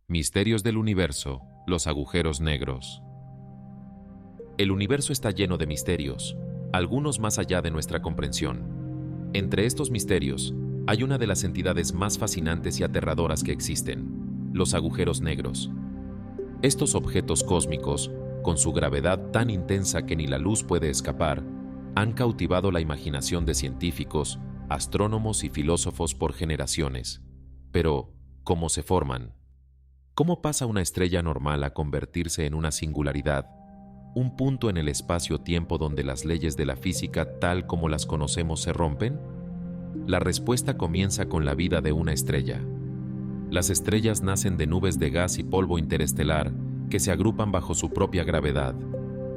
Misterios del universo, los agujeros negros. El universo está lleno de misterios, algunos más allá de nuestra comprensión. Entre estos misterios, hay una de las entidades más fascinantes y aterradoras que existen, los agujeros negros. Estos objetos cósmicos, con su gravedad tan intensa que ni la luz puede escapar, han cautivado la imaginación de científicos, astrónomos y filósofos por generaciones. Pero, ¿cómo se forman? ¿Cómo pasa una estrella normal a convertirse en una singularidad, un punto en el espacio-tiempo donde las leyes de la física tal como las conocemos se rompen? La respuesta comienza con la vida de una estrella. Las estrellas nacen de nubes de gas y polvo interestelar que se agrupan bajo su propia gravedad.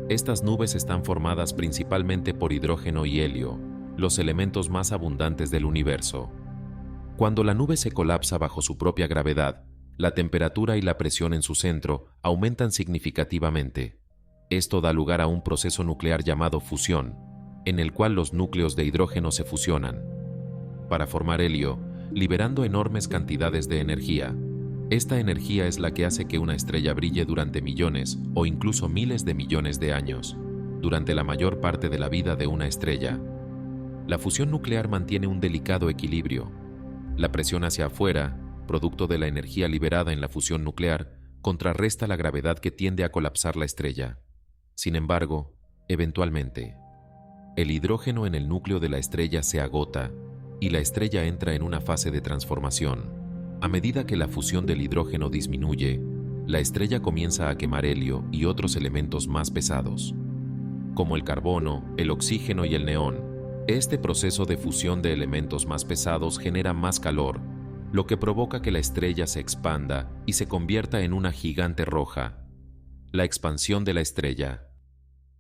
Estas nubes están formadas principalmente por hidrógeno y helio, los elementos más abundantes del universo. Cuando la nube se colapsa bajo su propia gravedad, la temperatura y la presión en su centro aumentan significativamente. Esto da lugar a un proceso nuclear llamado fusión, en el cual los núcleos de hidrógeno se fusionan para formar helio, liberando enormes cantidades de energía. Esta energía es la que hace que una estrella brille durante millones o incluso miles de millones de años, durante la mayor parte de la vida de una estrella. La fusión nuclear mantiene un delicado equilibrio. La presión hacia afuera, producto de la energía liberada en la fusión nuclear, contrarresta la gravedad que tiende a colapsar la estrella. Sin embargo, eventualmente, el hidrógeno en el núcleo de la estrella se agota y la estrella entra en una fase de transformación. A medida que la fusión del hidrógeno disminuye, la estrella comienza a quemar helio y otros elementos más pesados, como el carbono, el oxígeno y el neón. Este proceso de fusión de elementos más pesados genera más calor, lo que provoca que la estrella se expanda y se convierta en una gigante roja. La expansión de la estrella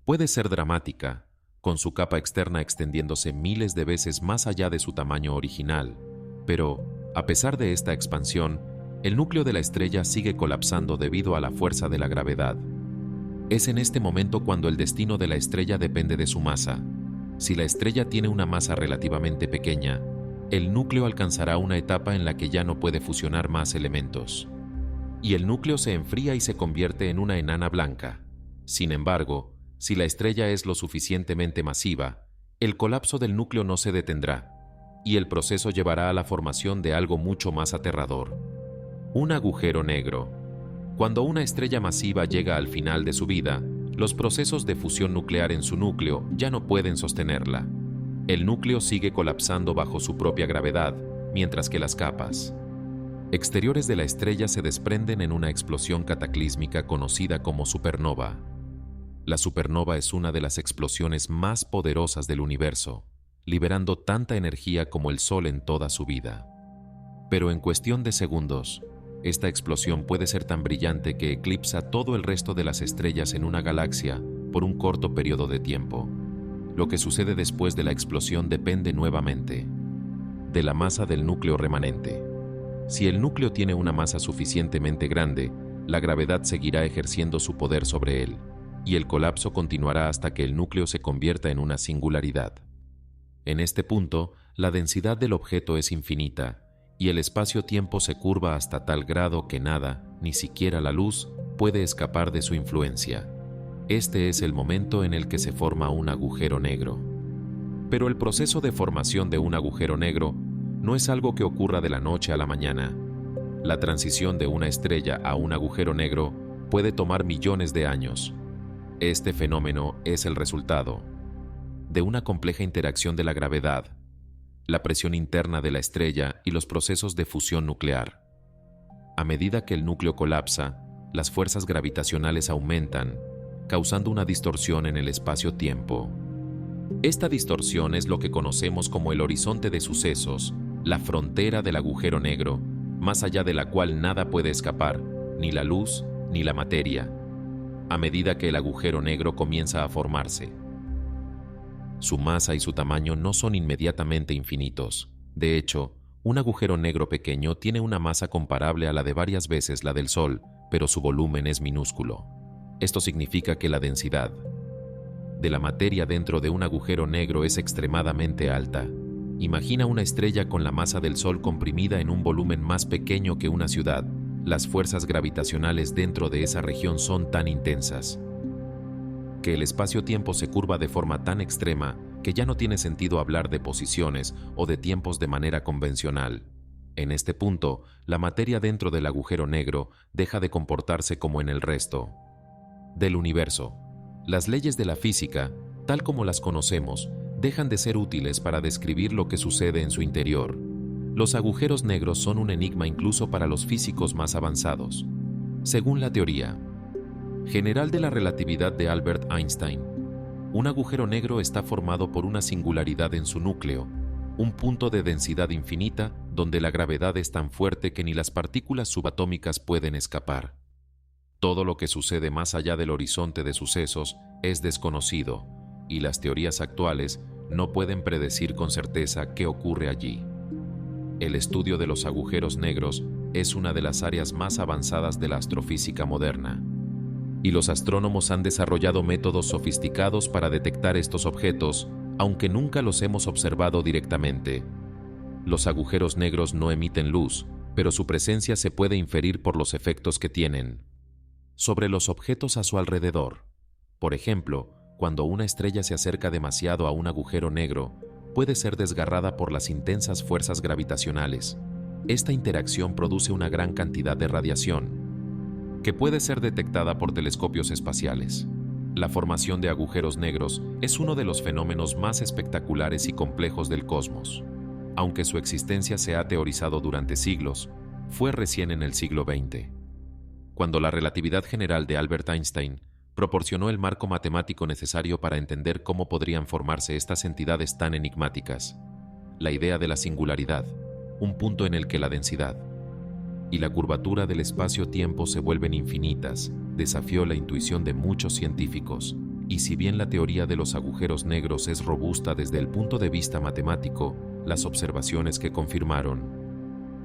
puede ser dramática, con su capa externa extendiéndose miles de veces más allá de su tamaño original. Pero, a pesar de esta expansión, el núcleo de la estrella sigue colapsando debido a la fuerza de la gravedad. Es en este momento cuando el destino de la estrella depende de su masa. Si la estrella tiene una masa relativamente pequeña, el núcleo alcanzará una etapa en la que ya no puede fusionar más elementos, y el núcleo se enfría y se convierte en una enana blanca. Sin embargo, si la estrella es lo suficientemente masiva, el colapso del núcleo no se detendrá, y el proceso llevará a la formación de algo mucho más aterrador: un agujero negro. Cuando una estrella masiva llega al final de su vida, los procesos de fusión nuclear en su núcleo ya no pueden sostenerla. El núcleo sigue colapsando bajo su propia gravedad, mientras que las capas exteriores de la estrella se desprenden en una explosión cataclísmica conocida como supernova. La supernova es una de las explosiones más poderosas del universo, liberando tanta energía como el Sol en toda su vida. Pero en cuestión de segundos, esta explosión puede ser tan brillante que eclipsa todo el resto de las estrellas en una galaxia por un corto periodo de tiempo. Lo que sucede después de la explosión depende nuevamente de la masa del núcleo remanente. Si el núcleo tiene una masa suficientemente grande, la gravedad seguirá ejerciendo su poder sobre él, y el colapso continuará hasta que el núcleo se convierta en una singularidad. En este punto, la densidad del objeto es infinita, y el espacio-tiempo se curva hasta tal grado que nada, ni siquiera la luz, puede escapar de su influencia. Este es el momento en el que se forma un agujero negro. Pero el proceso de formación de un agujero negro no es algo que ocurra de la noche a la mañana. La transición de una estrella a un agujero negro puede tomar millones de años. Este fenómeno es el resultado de una compleja interacción de la gravedad, la presión interna de la estrella y los procesos de fusión nuclear. A medida que el núcleo colapsa, las fuerzas gravitacionales aumentan, causando una distorsión en el espacio-tiempo. Esta distorsión es lo que conocemos como el horizonte de sucesos, la frontera del agujero negro, más allá de la cual nada puede escapar, ni la luz ni la materia, a medida que el agujero negro comienza a formarse. Su masa y su tamaño no son inmediatamente infinitos. De hecho, un agujero negro pequeño tiene una masa comparable a la de varias veces la del Sol, pero su volumen es minúsculo. Esto significa que la densidad de la materia dentro de un agujero negro es extremadamente alta. Imagina una estrella con la masa del Sol comprimida en un volumen más pequeño que una ciudad, las fuerzas gravitacionales dentro de esa región son tan intensas que el espacio-tiempo se curva de forma tan extrema que ya no tiene sentido hablar de posiciones o de tiempos de manera convencional. En este punto, la materia dentro del agujero negro deja de comportarse como en el resto del universo. Las leyes de la física, tal como las conocemos, dejan de ser útiles para describir lo que sucede en su interior. Los agujeros negros son un enigma incluso para los físicos más avanzados. Según la teoría general de la relatividad de Albert Einstein, un agujero negro está formado por una singularidad en su núcleo, un punto de densidad infinita donde la gravedad es tan fuerte que ni las partículas subatómicas pueden escapar. Todo lo que sucede más allá del horizonte de sucesos es desconocido, y las teorías actuales no pueden predecir con certeza qué ocurre allí. El estudio de los agujeros negros es una de las áreas más avanzadas de la astrofísica moderna, y los astrónomos han desarrollado métodos sofisticados para detectar estos objetos, aunque nunca los hemos observado directamente. Los agujeros negros no emiten luz, pero su presencia se puede inferir por los efectos que tienen sobre los objetos a su alrededor. Por ejemplo, cuando una estrella se acerca demasiado a un agujero negro, puede ser desgarrada por las intensas fuerzas gravitacionales. Esta interacción produce una gran cantidad de radiación, que puede ser detectada por telescopios espaciales. La formación de agujeros negros es uno de los fenómenos más espectaculares y complejos del cosmos. Aunque su existencia se ha teorizado durante siglos, fue recién en el siglo XX, cuando la relatividad general de Albert Einstein proporcionó el marco matemático necesario para entender cómo podrían formarse estas entidades tan enigmáticas. La idea de la singularidad, un punto en el que la densidad y la curvatura del espacio-tiempo se vuelven infinitas, desafió la intuición de muchos científicos, y si bien la teoría de los agujeros negros es robusta desde el punto de vista matemático, las observaciones que confirmaron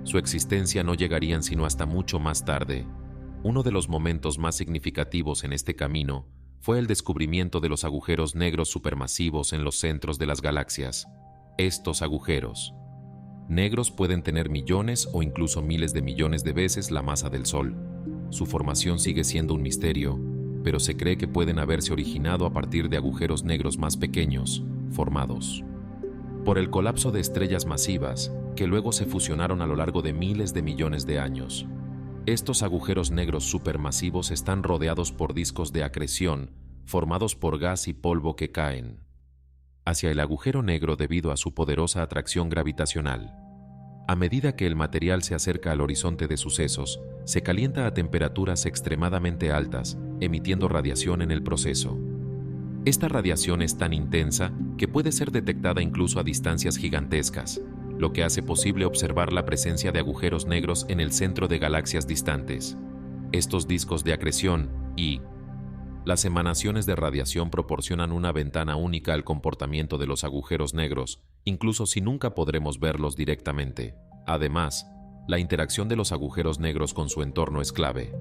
su existencia no llegarían sino hasta mucho más tarde. Uno de los momentos más significativos en este camino fue el descubrimiento de los agujeros negros supermasivos en los centros de las galaxias. Estos agujeros negros pueden tener millones o incluso miles de millones de veces la masa del Sol. Su formación sigue siendo un misterio, pero se cree que pueden haberse originado a partir de agujeros negros más pequeños, formados por el colapso de estrellas masivas, que luego se fusionaron a lo largo de miles de millones de años. Estos agujeros negros supermasivos están rodeados por discos de acreción, formados por gas y polvo que caen hacia el agujero negro debido a su poderosa atracción gravitacional. A medida que el material se acerca al horizonte de sucesos, se calienta a temperaturas extremadamente altas, emitiendo radiación en el proceso. Esta radiación es tan intensa que puede ser detectada incluso a distancias gigantescas, lo que hace posible observar la presencia de agujeros negros en el centro de galaxias distantes. Estos discos de acreción y las emanaciones de radiación proporcionan una ventana única al comportamiento de los agujeros negros, incluso si nunca podremos verlos directamente. Además, la interacción de los agujeros negros con su entorno es clave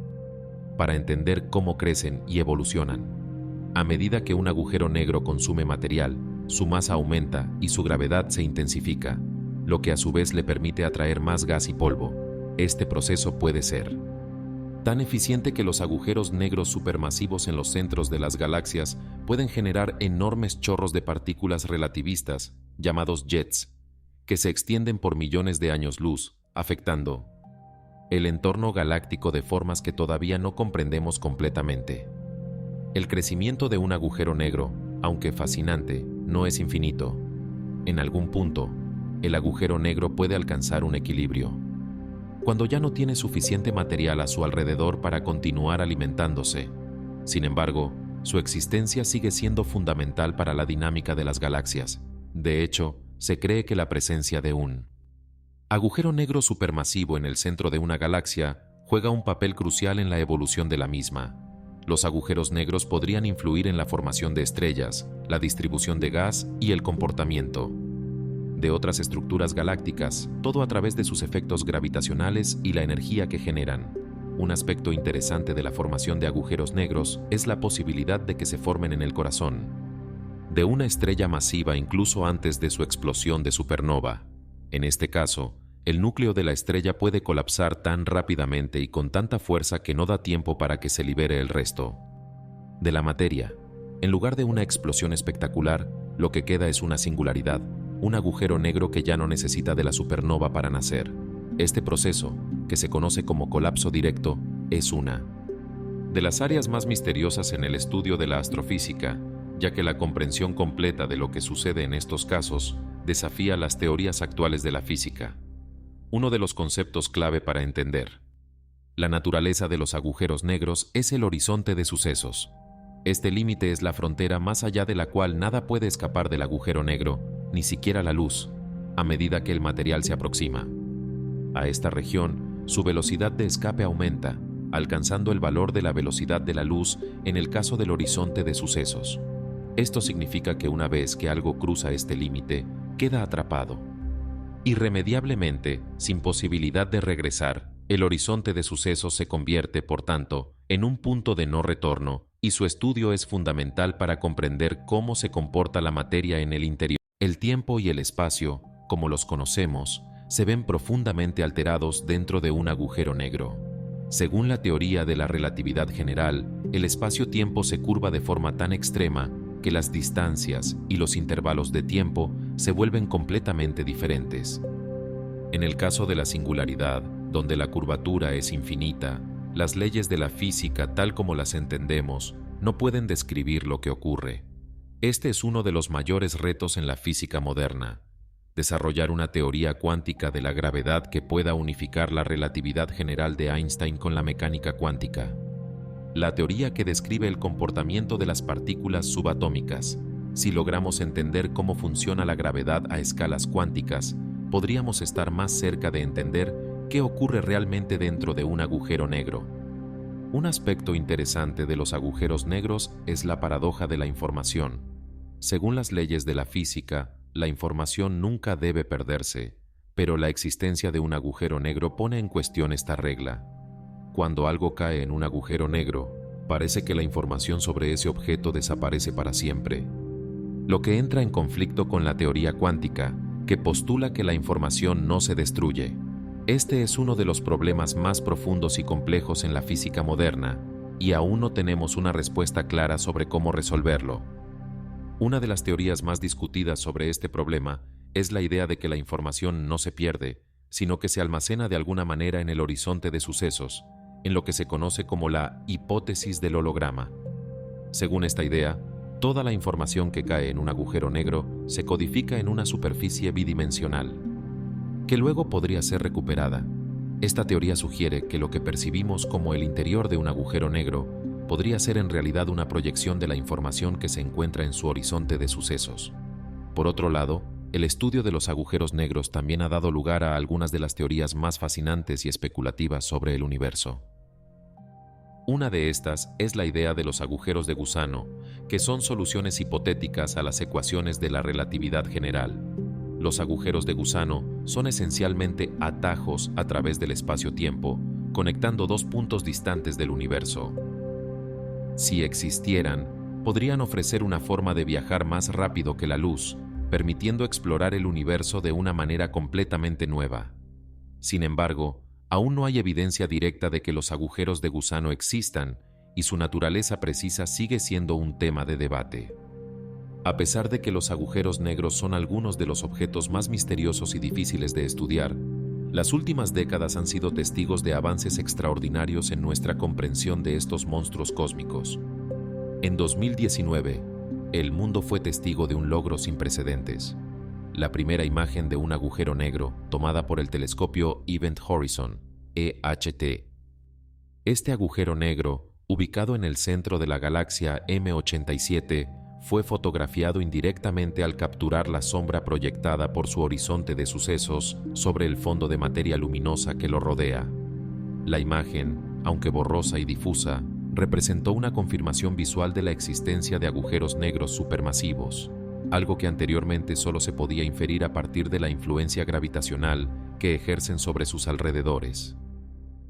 para entender cómo crecen y evolucionan. A medida que un agujero negro consume material, su masa aumenta y su gravedad se intensifica, lo que a su vez le permite atraer más gas y polvo. Este proceso puede ser tan eficiente que los agujeros negros supermasivos en los centros de las galaxias pueden generar enormes chorros de partículas relativistas, llamados jets, que se extienden por millones de años luz, afectando el entorno galáctico de formas que todavía no comprendemos completamente. El crecimiento de un agujero negro, aunque fascinante, no es infinito. En algún punto, el agujero negro puede alcanzar un equilibrio, cuando ya no tiene suficiente material a su alrededor para continuar alimentándose. Sin embargo, su existencia sigue siendo fundamental para la dinámica de las galaxias. De hecho, se cree que la presencia de un agujero negro supermasivo en el centro de una galaxia juega un papel crucial en la evolución de la misma. Los agujeros negros podrían influir en la formación de estrellas, la distribución de gas y el comportamiento de otras estructuras galácticas, todo a través de sus efectos gravitacionales y la energía que generan. Un aspecto interesante de la formación de agujeros negros es la posibilidad de que se formen en el corazón de una estrella masiva incluso antes de su explosión de supernova. En este caso, el núcleo de la estrella puede colapsar tan rápidamente y con tanta fuerza que no da tiempo para que se libere el resto de la materia. En lugar de una explosión espectacular, lo que queda es una singularidad, un agujero negro que ya no necesita de la supernova para nacer. Este proceso, que se conoce como colapso directo, es una de las áreas más misteriosas en el estudio de la astrofísica, ya que la comprensión completa de lo que sucede en estos casos desafía las teorías actuales de la física. Uno de los conceptos clave para entender la naturaleza de los agujeros negros es el horizonte de sucesos. Este límite es la frontera más allá de la cual nada puede escapar del agujero negro, ni siquiera la luz, a medida que el material se aproxima. A esta región, su velocidad de escape aumenta, alcanzando el valor de la velocidad de la luz en el caso del horizonte de sucesos. Esto significa que una vez que algo cruza este límite, queda atrapado irremediablemente, sin posibilidad de regresar. El horizonte de sucesos se convierte, por tanto, en un punto de no retorno, y su estudio es fundamental para comprender cómo se comporta la materia en el interior. El tiempo y el espacio, como los conocemos, se ven profundamente alterados dentro de un agujero negro. Según la teoría de la relatividad general, el espacio-tiempo se curva de forma tan extrema que las distancias y los intervalos de tiempo se vuelven completamente diferentes. En el caso de la singularidad, donde la curvatura es infinita, las leyes de la física tal como las entendemos no pueden describir lo que ocurre. Este es uno de los mayores retos en la física moderna: desarrollar una teoría cuántica de la gravedad que pueda unificar la relatividad general de Einstein con la mecánica cuántica, la teoría que describe el comportamiento de las partículas subatómicas. Si logramos entender cómo funciona la gravedad a escalas cuánticas, podríamos estar más cerca de entender qué ocurre realmente dentro de un agujero negro. Un aspecto interesante de los agujeros negros es la paradoja de la información. Según las leyes de la física, la información nunca debe perderse, pero la existencia de un agujero negro pone en cuestión esta regla. Cuando algo cae en un agujero negro, parece que la información sobre ese objeto desaparece para siempre, lo que entra en conflicto con la teoría cuántica, que postula que la información no se destruye. Este es uno de los problemas más profundos y complejos en la física moderna, y aún no tenemos una respuesta clara sobre cómo resolverlo. Una de las teorías más discutidas sobre este problema es la idea de que la información no se pierde, sino que se almacena de alguna manera en el horizonte de sucesos, en lo que se conoce como la hipótesis del holograma. Según esta idea, toda la información que cae en un agujero negro se codifica en una superficie bidimensional, que luego podría ser recuperada. Esta teoría sugiere que lo que percibimos como el interior de un agujero negro podría ser en realidad una proyección de la información que se encuentra en su horizonte de sucesos. Por otro lado, el estudio de los agujeros negros también ha dado lugar a algunas de las teorías más fascinantes y especulativas sobre el universo. Una de estas es la idea de los agujeros de gusano, que son soluciones hipotéticas a las ecuaciones de la relatividad general. Los agujeros de gusano son esencialmente atajos a través del espacio-tiempo, conectando dos puntos distantes del universo. Si existieran, podrían ofrecer una forma de viajar más rápido que la luz, permitiendo explorar el universo de una manera completamente nueva. Sin embargo, aún no hay evidencia directa de que los agujeros de gusano existan, y su naturaleza precisa sigue siendo un tema de debate. A pesar de que los agujeros negros son algunos de los objetos más misteriosos y difíciles de estudiar, las últimas décadas han sido testigos de avances extraordinarios en nuestra comprensión de estos monstruos cósmicos. En 2019, el mundo fue testigo de un logro sin precedentes: la primera imagen de un agujero negro tomada por el telescopio Event Horizon, EHT. Este agujero negro, ubicado en el centro de la galaxia M87, fue fotografiado indirectamente al capturar la sombra proyectada por su horizonte de sucesos sobre el fondo de materia luminosa que lo rodea. La imagen, aunque borrosa y difusa, representó una confirmación visual de la existencia de agujeros negros supermasivos, algo que anteriormente solo se podía inferir a partir de la influencia gravitacional que ejercen sobre sus alrededores.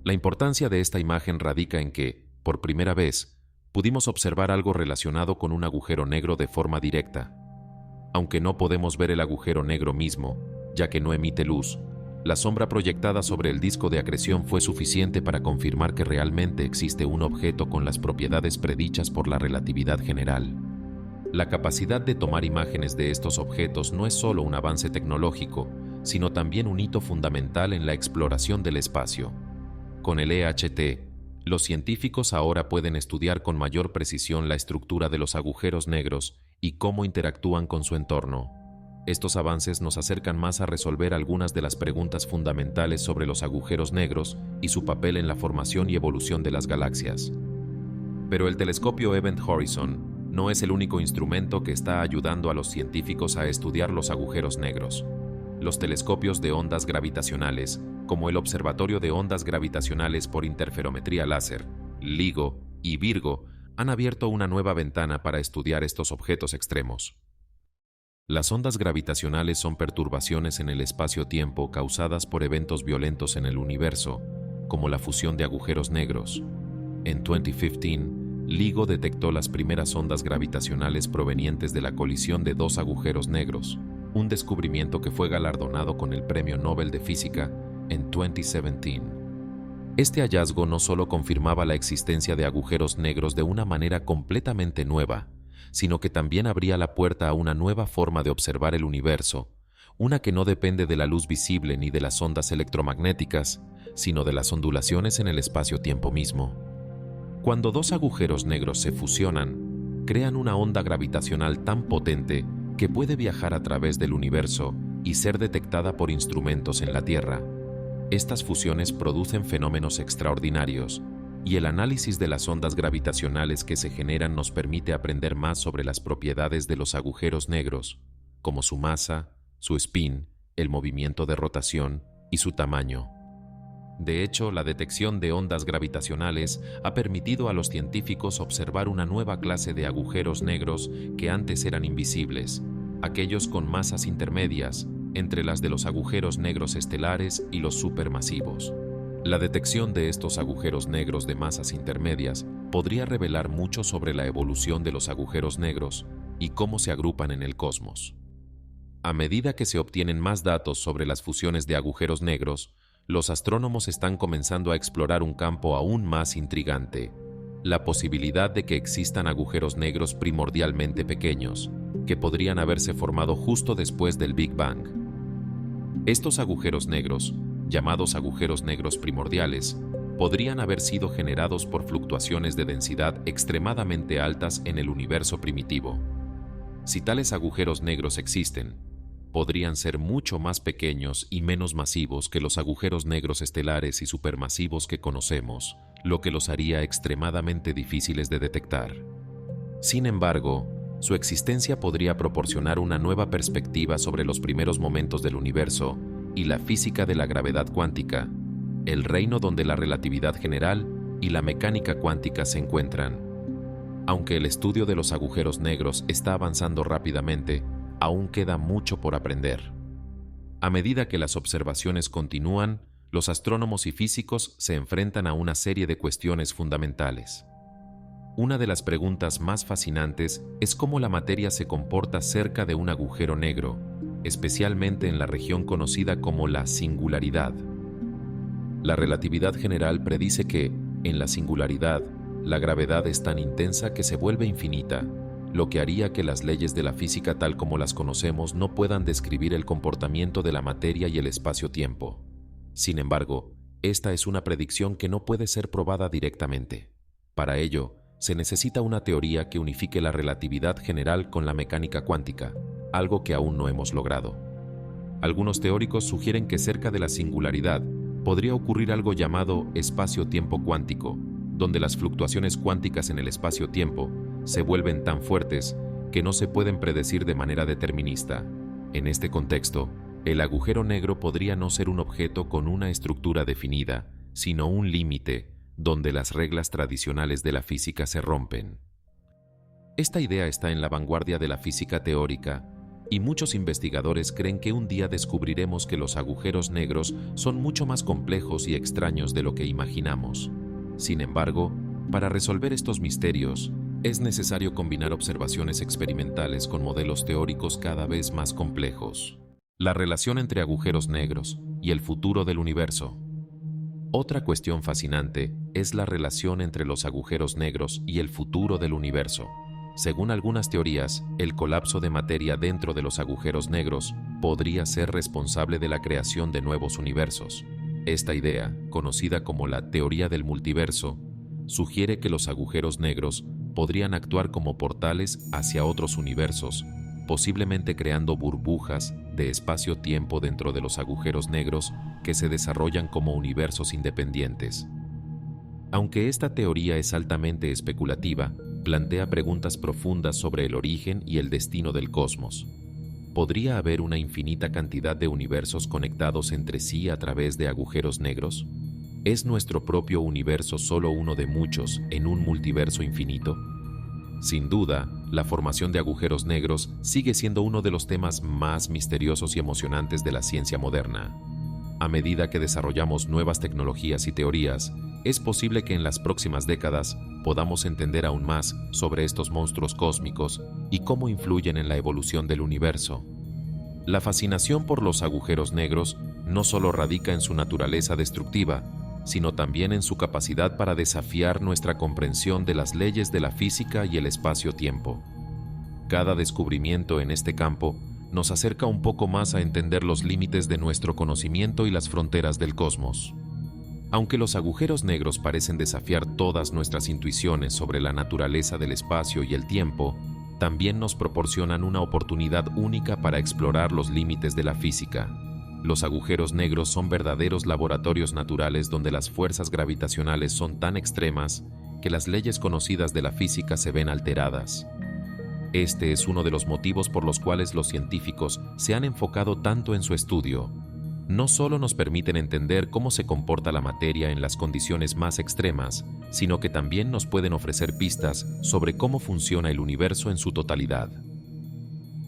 La importancia de esta imagen radica en que, por primera vez, pudimos observar algo relacionado con un agujero negro de forma directa. Aunque no podemos ver el agujero negro mismo, ya que no emite luz, La sombra proyectada sobre el disco de acreción fue suficiente para confirmar que realmente existe un objeto con las propiedades predichas por la relatividad general. La capacidad de tomar imágenes de estos objetos no es solo un avance tecnológico, sino también un hito fundamental en la exploración del espacio. Con el EHT, los científicos ahora pueden estudiar con mayor precisión la estructura de los agujeros negros y cómo interactúan con su entorno. Estos avances nos acercan más a resolver algunas de las preguntas fundamentales sobre los agujeros negros y su papel en la formación y evolución de las galaxias. Pero el telescopio Event Horizon no es el único instrumento que está ayudando a los científicos a estudiar los agujeros negros. Los telescopios de ondas gravitacionales, como el Observatorio de Ondas Gravitacionales por Interferometría Láser, LIGO y Virgo, han abierto una nueva ventana para estudiar estos objetos extremos. Las ondas gravitacionales son perturbaciones en el espacio-tiempo causadas por eventos violentos en el universo, como la fusión de agujeros negros. En 2015, LIGO detectó las primeras ondas gravitacionales provenientes de la colisión de dos agujeros negros, un descubrimiento que fue galardonado con el Premio Nobel de Física en 2017. Este hallazgo no solo confirmaba la existencia de agujeros negros de una manera completamente nueva, sino que también abría la puerta a una nueva forma de observar el universo, una que no depende de la luz visible ni de las ondas electromagnéticas, sino de las ondulaciones en el espacio-tiempo mismo. Cuando dos agujeros negros se fusionan, crean una onda gravitacional tan potente que puede viajar a través del universo y ser detectada por instrumentos en la Tierra. Estas fusiones producen fenómenos extraordinarios, y el análisis de las ondas gravitacionales que se generan nos permite aprender más sobre las propiedades de los agujeros negros, como su masa, su spin, el movimiento de rotación y su tamaño. De hecho, la detección de ondas gravitacionales ha permitido a los científicos observar una nueva clase de agujeros negros que antes eran invisibles, aquellos con masas intermedias, entre las de los agujeros negros estelares y los supermasivos. La detección de estos agujeros negros de masas intermedias podría revelar mucho sobre la evolución de los agujeros negros y cómo se agrupan en el cosmos. A medida que se obtienen más datos sobre las fusiones de agujeros negros, los astrónomos están comenzando a explorar un campo aún más intrigante: la posibilidad de que existan agujeros negros primordialmente pequeños, que podrían haberse formado justo después del Big Bang. Estos agujeros negros, llamados agujeros negros primordiales, podrían haber sido generados por fluctuaciones de densidad extremadamente altas en el universo primitivo. Si tales agujeros negros existen, podrían ser mucho más pequeños y menos masivos que los agujeros negros estelares y supermasivos que conocemos, lo que los haría extremadamente difíciles de detectar. Sin embargo, su existencia podría proporcionar una nueva perspectiva sobre los primeros momentos del universo y la física de la gravedad cuántica, el reino donde la relatividad general y la mecánica cuántica se encuentran. Aunque el estudio de los agujeros negros está avanzando rápidamente, aún queda mucho por aprender. A medida que las observaciones continúan, los astrónomos y físicos se enfrentan a una serie de cuestiones fundamentales. Una de las preguntas más fascinantes es cómo la materia se comporta cerca de un agujero negro, especialmente en la región conocida como la singularidad. La relatividad general predice que, en la singularidad, la gravedad es tan intensa que se vuelve infinita, lo que haría que las leyes de la física tal como las conocemos no puedan describir el comportamiento de la materia y el espacio-tiempo. Sin embargo, esta es una predicción que no puede ser probada directamente. Para ello, se necesita una teoría que unifique la relatividad general con la mecánica cuántica, algo que aún no hemos logrado. Algunos teóricos sugieren que cerca de la singularidad podría ocurrir algo llamado espacio-tiempo cuántico, donde las fluctuaciones cuánticas en el espacio-tiempo se vuelven tan fuertes que no se pueden predecir de manera determinista. En este contexto, el agujero negro podría no ser un objeto con una estructura definida, sino un límite donde las reglas tradicionales de la física se rompen. Esta idea está en la vanguardia de la física teórica, y muchos investigadores creen que un día descubriremos que los agujeros negros son mucho más complejos y extraños de lo que imaginamos. Sin embargo, para resolver estos misterios, es necesario combinar observaciones experimentales con modelos teóricos cada vez más complejos. La relación entre agujeros negros y el futuro del universo. Otra cuestión fascinante es la relación entre los agujeros negros y el futuro del universo. Según algunas teorías, el colapso de materia dentro de los agujeros negros podría ser responsable de la creación de nuevos universos. Esta idea, conocida como la teoría del multiverso, sugiere que los agujeros negros podrían actuar como portales hacia otros universos, posiblemente creando burbujas de espacio-tiempo dentro de los agujeros negros que se desarrollan como universos independientes. Aunque esta teoría es altamente especulativa, plantea preguntas profundas sobre el origen y el destino del cosmos. ¿Podría haber una infinita cantidad de universos conectados entre sí a través de agujeros negros? ¿Es nuestro propio universo solo uno de muchos en un multiverso infinito? Sin duda, la formación de agujeros negros sigue siendo uno de los temas más misteriosos y emocionantes de la ciencia moderna. A medida que desarrollamos nuevas tecnologías y teorías, es posible que en las próximas décadas podamos entender aún más sobre estos monstruos cósmicos y cómo influyen en la evolución del universo. La fascinación por los agujeros negros no solo radica en su naturaleza destructiva, sino también en su capacidad para desafiar nuestra comprensión de las leyes de la física y el espacio-tiempo. Cada descubrimiento en este campo nos acerca un poco más a entender los límites de nuestro conocimiento y las fronteras del cosmos. Aunque los agujeros negros parecen desafiar todas nuestras intuiciones sobre la naturaleza del espacio y el tiempo, también nos proporcionan una oportunidad única para explorar los límites de la física. Los agujeros negros son verdaderos laboratorios naturales donde las fuerzas gravitacionales son tan extremas que las leyes conocidas de la física se ven alteradas. Este es uno de los motivos por los cuales los científicos se han enfocado tanto en su estudio. No solo nos permiten entender cómo se comporta la materia en las condiciones más extremas, sino que también nos pueden ofrecer pistas sobre cómo funciona el universo en su totalidad.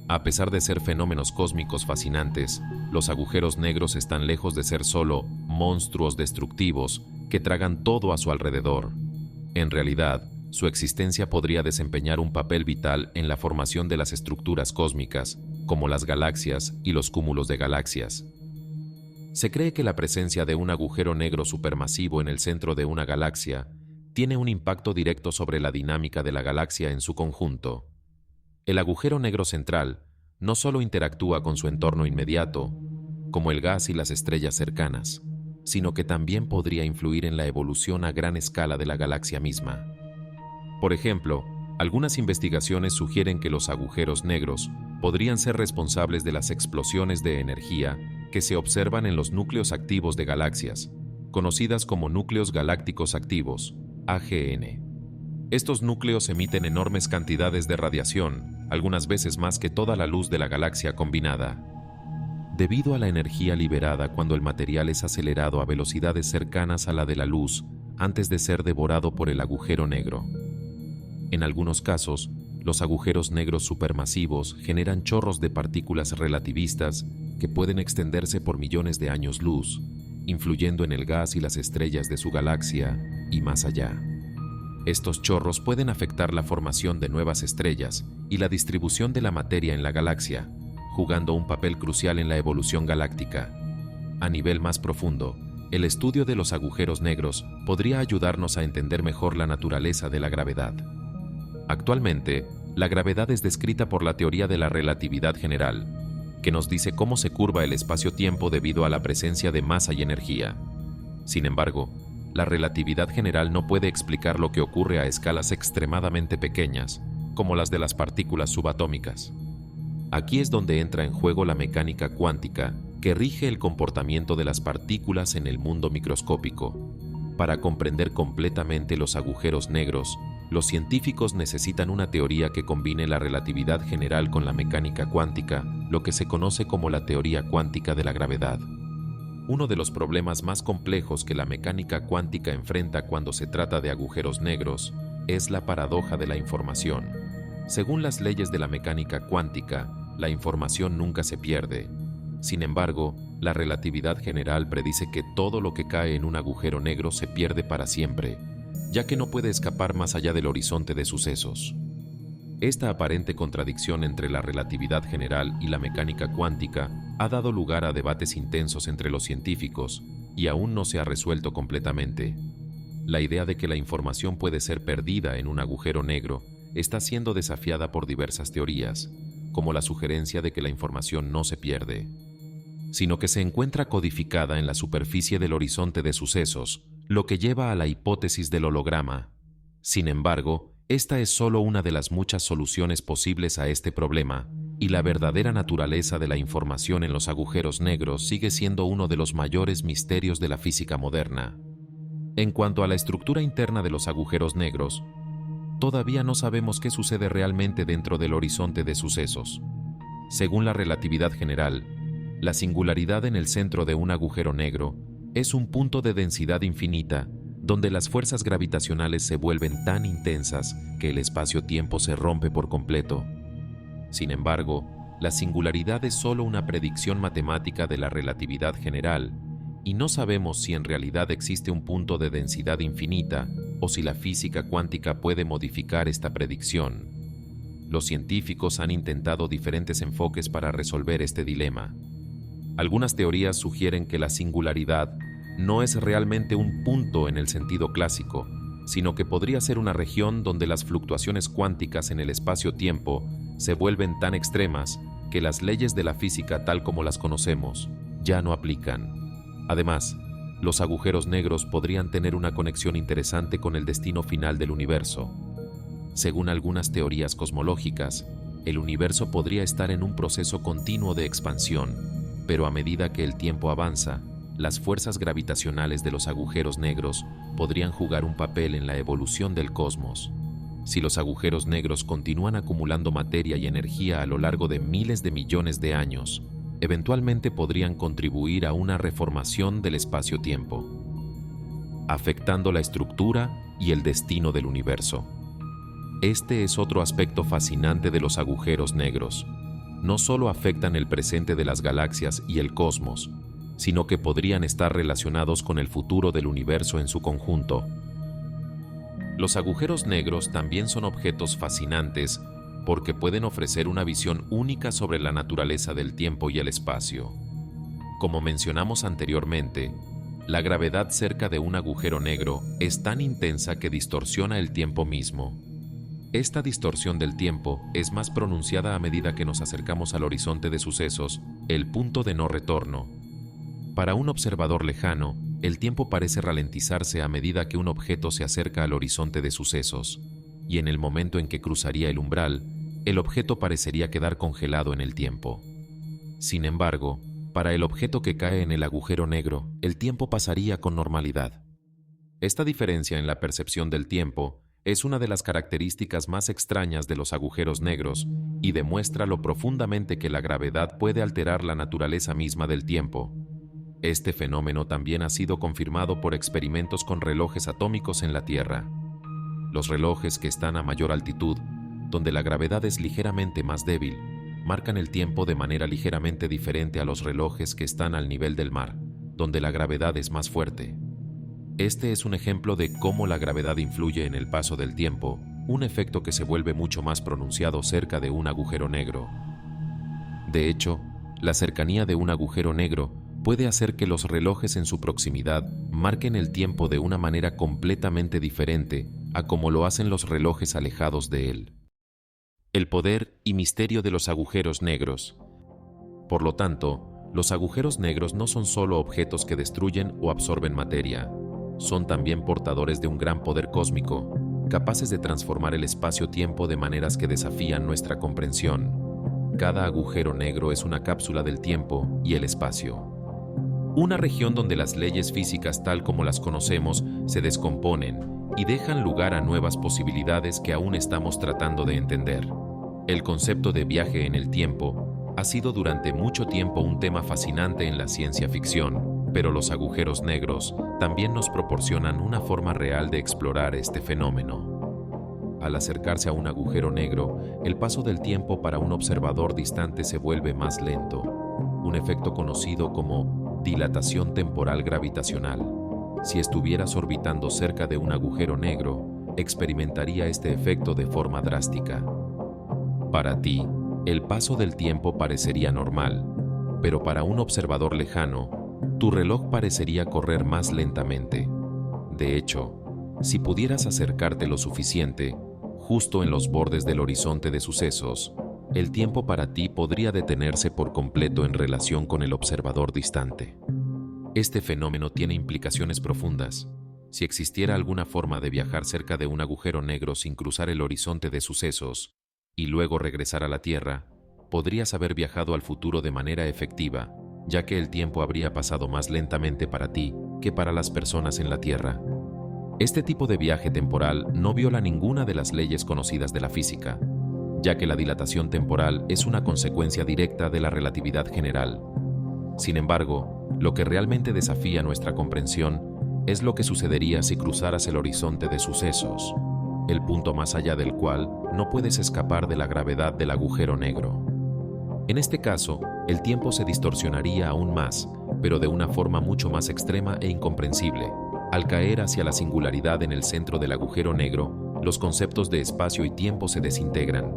A pesar de ser fenómenos cósmicos fascinantes, los agujeros negros están lejos de ser solo monstruos destructivos que tragan todo a su alrededor. En realidad, su existencia podría desempeñar un papel vital en la formación de las estructuras cósmicas, como las galaxias y los cúmulos de galaxias. Se cree que la presencia de un agujero negro supermasivo en el centro de una galaxia tiene un impacto directo sobre la dinámica de la galaxia en su conjunto. El agujero negro central no solo interactúa con su entorno inmediato, como el gas y las estrellas cercanas, sino que también podría influir en la evolución a gran escala de la galaxia misma. Por ejemplo, algunas investigaciones sugieren que los agujeros negros podrían ser responsables de las explosiones de energía que se observan en los núcleos activos de galaxias, conocidas como núcleos galácticos activos, AGN. Estos núcleos emiten enormes cantidades de radiación, algunas veces más que toda la luz de la galaxia combinada. Debido a la energía liberada cuando el material es acelerado a velocidades cercanas a la de la luz antes de ser devorado por el agujero negro. En algunos casos, los agujeros negros supermasivos generan chorros de partículas relativistas que pueden extenderse por millones de años luz, influyendo en el gas y las estrellas de su galaxia y más allá. Estos chorros pueden afectar la formación de nuevas estrellas y la distribución de la materia en la galaxia, jugando un papel crucial en la evolución galáctica. A nivel más profundo, el estudio de los agujeros negros podría ayudarnos a entender mejor la naturaleza de la gravedad. Actualmente, la gravedad es descrita por la teoría de la relatividad general, que nos dice cómo se curva el espacio-tiempo debido a la presencia de masa y energía. Sin embargo, la relatividad general no puede explicar lo que ocurre a escalas extremadamente pequeñas, como las de las partículas subatómicas. Aquí es donde entra en juego la mecánica cuántica, que rige el comportamiento de las partículas en el mundo microscópico. Para comprender completamente los agujeros negros, los científicos necesitan una teoría que combine la relatividad general con la mecánica cuántica, lo que se conoce como la teoría cuántica de la gravedad. Uno de los problemas más complejos que la mecánica cuántica enfrenta cuando se trata de agujeros negros es la paradoja de la información. Según las leyes de la mecánica cuántica, la información nunca se pierde. Sin embargo, la relatividad general predice que todo lo que cae en un agujero negro se pierde para siempre, ya que no puede escapar más allá del horizonte de sucesos. Esta aparente contradicción entre la relatividad general y la mecánica cuántica ha dado lugar a debates intensos entre los científicos y aún no se ha resuelto completamente. La idea de que la información puede ser perdida en un agujero negro está siendo desafiada por diversas teorías, como la sugerencia de que la información no se pierde, sino que se encuentra codificada en la superficie del horizonte de sucesos, lo que lleva a la hipótesis del holograma. Sin embargo, esta es solo una de las muchas soluciones posibles a este problema, y la verdadera naturaleza de la información en los agujeros negros sigue siendo uno de los mayores misterios de la física moderna. En cuanto a la estructura interna de los agujeros negros, todavía no sabemos qué sucede realmente dentro del horizonte de sucesos. Según la relatividad general, la singularidad en el centro de un agujero negro es un punto de densidad infinita donde las fuerzas gravitacionales se vuelven tan intensas que el espacio-tiempo se rompe por completo. Sin embargo, la singularidad es solo una predicción matemática de la relatividad general, y no sabemos si en realidad existe un punto de densidad infinita o si la física cuántica puede modificar esta predicción. Los científicos han intentado diferentes enfoques para resolver este dilema. Algunas teorías sugieren que la singularidad no es realmente un punto en el sentido clásico, sino que podría ser una región donde las fluctuaciones cuánticas en el espacio-tiempo se vuelven tan extremas que las leyes de la física tal como las conocemos ya no aplican. Además, los agujeros negros podrían tener una conexión interesante con el destino final del universo. Según algunas teorías cosmológicas, el universo podría estar en un proceso continuo de expansión, pero a medida que el tiempo avanza, las fuerzas gravitacionales de los agujeros negros podrían jugar un papel en la evolución del cosmos. Si los agujeros negros continúan acumulando materia y energía a lo largo de miles de millones de años, eventualmente podrían contribuir a una reformación del espacio-tiempo, afectando la estructura y el destino del universo. Este es otro aspecto fascinante de los agujeros negros. No solo afectan el presente de las galaxias y el cosmos, sino que podrían estar relacionados con el futuro del universo en su conjunto. Los agujeros negros también son objetos fascinantes porque pueden ofrecer una visión única sobre la naturaleza del tiempo y el espacio. Como mencionamos anteriormente, la gravedad cerca de un agujero negro es tan intensa que distorsiona el tiempo mismo. Esta distorsión del tiempo es más pronunciada a medida que nos acercamos al horizonte de sucesos, el punto de no retorno. Para un observador lejano, el tiempo parece ralentizarse a medida que un objeto se acerca al horizonte de sucesos, y en el momento en que cruzaría el umbral, el objeto parecería quedar congelado en el tiempo. Sin embargo, para el objeto que cae en el agujero negro, el tiempo pasaría con normalidad. Esta diferencia en la percepción del tiempo es una de las características más extrañas de los agujeros negros y demuestra lo profundamente que la gravedad puede alterar la naturaleza misma del tiempo. Este fenómeno también ha sido confirmado por experimentos con relojes atómicos en la Tierra. Los relojes que están a mayor altitud, donde la gravedad es ligeramente más débil, marcan el tiempo de manera ligeramente diferente a los relojes que están al nivel del mar, donde la gravedad es más fuerte. Este es un ejemplo de cómo la gravedad influye en el paso del tiempo, un efecto que se vuelve mucho más pronunciado cerca de un agujero negro. De hecho, la cercanía de un agujero negro puede hacer que los relojes en su proximidad marquen el tiempo de una manera completamente diferente a como lo hacen los relojes alejados de él. El poder y misterio de los agujeros negros. Por lo tanto, los agujeros negros no son solo objetos que destruyen o absorben materia. Son también portadores de un gran poder cósmico, capaces de transformar el espacio-tiempo de maneras que desafían nuestra comprensión. Cada agujero negro es una cápsula del tiempo y el espacio. Una región donde las leyes físicas tal como las conocemos se descomponen y dejan lugar a nuevas posibilidades que aún estamos tratando de entender. El concepto de viaje en el tiempo ha sido durante mucho tiempo un tema fascinante en la ciencia ficción, pero los agujeros negros también nos proporcionan una forma real de explorar este fenómeno. Al acercarse a un agujero negro, el paso del tiempo para un observador distante se vuelve más lento, un efecto conocido como dilatación temporal gravitacional. Si estuvieras orbitando cerca de un agujero negro, experimentaría este efecto de forma drástica. Para ti, el paso del tiempo parecería normal, pero para un observador lejano, tu reloj parecería correr más lentamente. De hecho, si pudieras acercarte lo suficiente, justo en los bordes del horizonte de sucesos, el tiempo para ti podría detenerse por completo en relación con el observador distante. Este fenómeno tiene implicaciones profundas. Si existiera alguna forma de viajar cerca de un agujero negro sin cruzar el horizonte de sucesos y luego regresar a la Tierra, podrías haber viajado al futuro de manera efectiva, ya que el tiempo habría pasado más lentamente para ti que para las personas en la Tierra. Este tipo de viaje temporal no viola ninguna de las leyes conocidas de la física, ya que la dilatación temporal es una consecuencia directa de la relatividad general. Sin embargo, lo que realmente desafía nuestra comprensión es lo que sucedería si cruzaras el horizonte de sucesos, el punto más allá del cual no puedes escapar de la gravedad del agujero negro. En este caso, el tiempo se distorsionaría aún más, pero de una forma mucho más extrema e incomprensible. Al caer hacia la singularidad en el centro del agujero negro, los conceptos de espacio y tiempo se desintegran.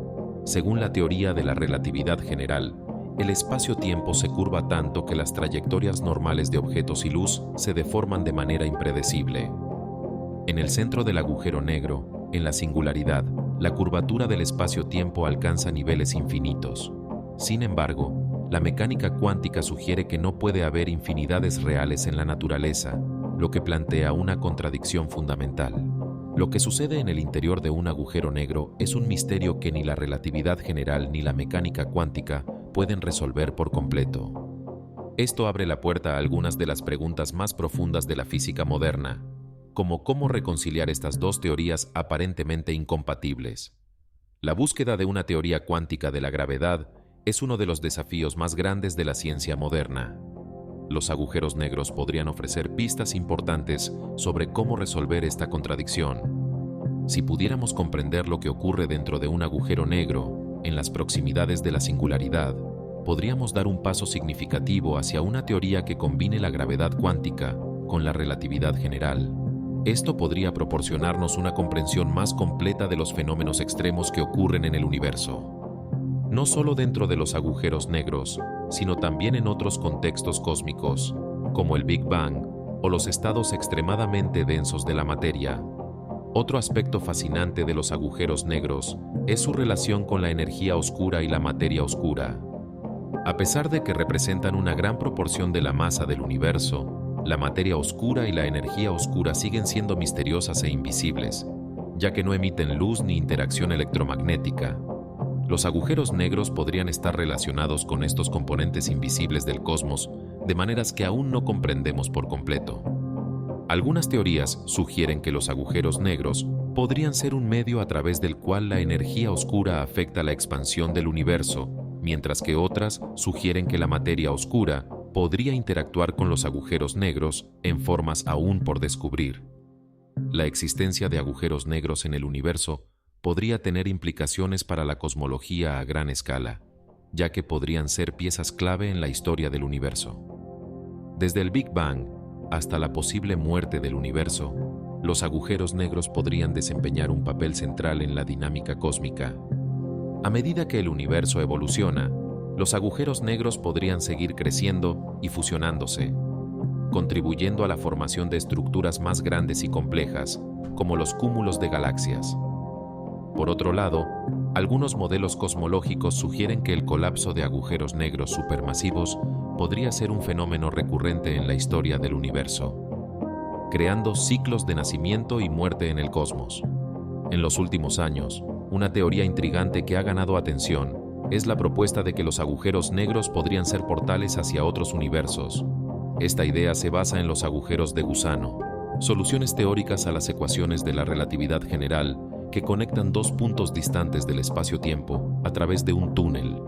Según la teoría de la relatividad general, el espacio-tiempo se curva tanto que las trayectorias normales de objetos y luz se deforman de manera impredecible. En el centro del agujero negro, en la singularidad, la curvatura del espacio-tiempo alcanza niveles infinitos. Sin embargo, la mecánica cuántica sugiere que no puede haber infinidades reales en la naturaleza, lo que plantea una contradicción fundamental. Lo que sucede en el interior de un agujero negro es un misterio que ni la relatividad general ni la mecánica cuántica pueden resolver por completo. Esto abre la puerta a algunas de las preguntas más profundas de la física moderna, como cómo reconciliar estas dos teorías aparentemente incompatibles. La búsqueda de una teoría cuántica de la gravedad es uno de los desafíos más grandes de la ciencia moderna. Los agujeros negros podrían ofrecer pistas importantes sobre cómo resolver esta contradicción. Si pudiéramos comprender lo que ocurre dentro de un agujero negro, en las proximidades de la singularidad, podríamos dar un paso significativo hacia una teoría que combine la gravedad cuántica con la relatividad general. Esto podría proporcionarnos una comprensión más completa de los fenómenos extremos que ocurren en el universo. No solo dentro de los agujeros negros, sino también en otros contextos cósmicos, como el Big Bang o los estados extremadamente densos de la materia. Otro aspecto fascinante de los agujeros negros es su relación con la energía oscura y la materia oscura. A pesar de que representan una gran proporción de la masa del universo, la materia oscura y la energía oscura siguen siendo misteriosas e invisibles, ya que no emiten luz ni interacción electromagnética. Los agujeros negros podrían estar relacionados con estos componentes invisibles del cosmos de maneras que aún no comprendemos por completo. Algunas teorías sugieren que los agujeros negros podrían ser un medio a través del cual la energía oscura afecta la expansión del universo, mientras que otras sugieren que la materia oscura podría interactuar con los agujeros negros en formas aún por descubrir. La existencia de agujeros negros en el universo podría tener implicaciones para la cosmología a gran escala, ya que podrían ser piezas clave en la historia del universo. Desde el Big Bang hasta la posible muerte del universo, los agujeros negros podrían desempeñar un papel central en la dinámica cósmica. A medida que el universo evoluciona, los agujeros negros podrían seguir creciendo y fusionándose, contribuyendo a la formación de estructuras más grandes y complejas, como los cúmulos de galaxias. Por otro lado, algunos modelos cosmológicos sugieren que el colapso de agujeros negros supermasivos podría ser un fenómeno recurrente en la historia del universo, creando ciclos de nacimiento y muerte en el cosmos. En los últimos años, una teoría intrigante que ha ganado atención es la propuesta de que los agujeros negros podrían ser portales hacia otros universos. Esta idea se basa en los agujeros de gusano, soluciones teóricas a las ecuaciones de la relatividad general que conectan dos puntos distantes del espacio-tiempo a través de un túnel.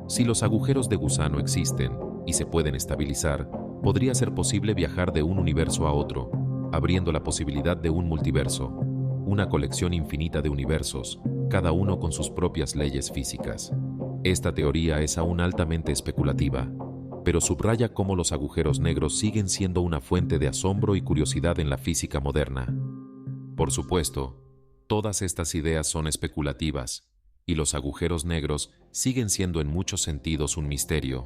Si los agujeros de gusano existen y se pueden estabilizar, podría ser posible viajar de un universo a otro, abriendo la posibilidad de un multiverso, una colección infinita de universos, cada uno con sus propias leyes físicas. Esta teoría es aún altamente especulativa, pero subraya cómo los agujeros negros siguen siendo una fuente de asombro y curiosidad en la física moderna. Por supuesto, todas estas ideas son especulativas, y los agujeros negros siguen siendo en muchos sentidos un misterio.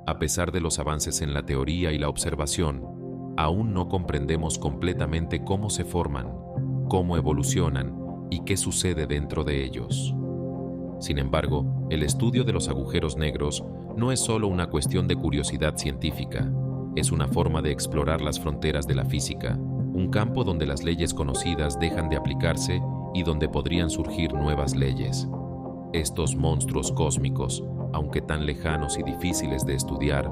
A pesar de los avances en la teoría y la observación, aún no comprendemos completamente cómo se forman, cómo evolucionan y qué sucede dentro de ellos. Sin embargo, el estudio de los agujeros negros no es solo una cuestión de curiosidad científica, es una forma de explorar las fronteras de la física, un campo donde las leyes conocidas dejan de aplicarse y donde podrían surgir nuevas leyes. Estos monstruos cósmicos, aunque tan lejanos y difíciles de estudiar,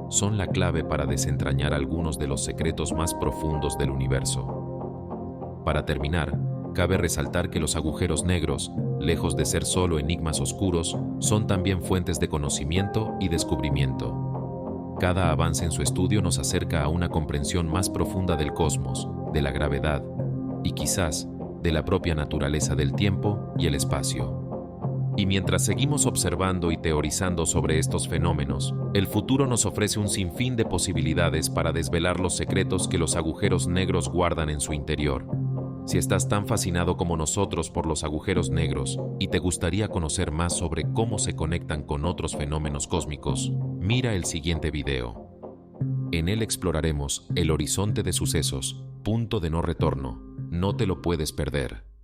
son la clave para desentrañar algunos de los secretos más profundos del universo. Para terminar, cabe resaltar que los agujeros negros, lejos de ser solo enigmas oscuros, son también fuentes de conocimiento y descubrimiento. Cada avance en su estudio nos acerca a una comprensión más profunda del cosmos, de la gravedad y quizás de la propia naturaleza del tiempo y el espacio. Y mientras seguimos observando y teorizando sobre estos fenómenos, el futuro nos ofrece un sinfín de posibilidades para desvelar los secretos que los agujeros negros guardan en su interior. Si estás tan fascinado como nosotros por los agujeros negros y te gustaría conocer más sobre cómo se conectan con otros fenómenos cósmicos, mira el siguiente video. En él exploraremos el horizonte de sucesos, punto de no retorno. No te lo puedes perder.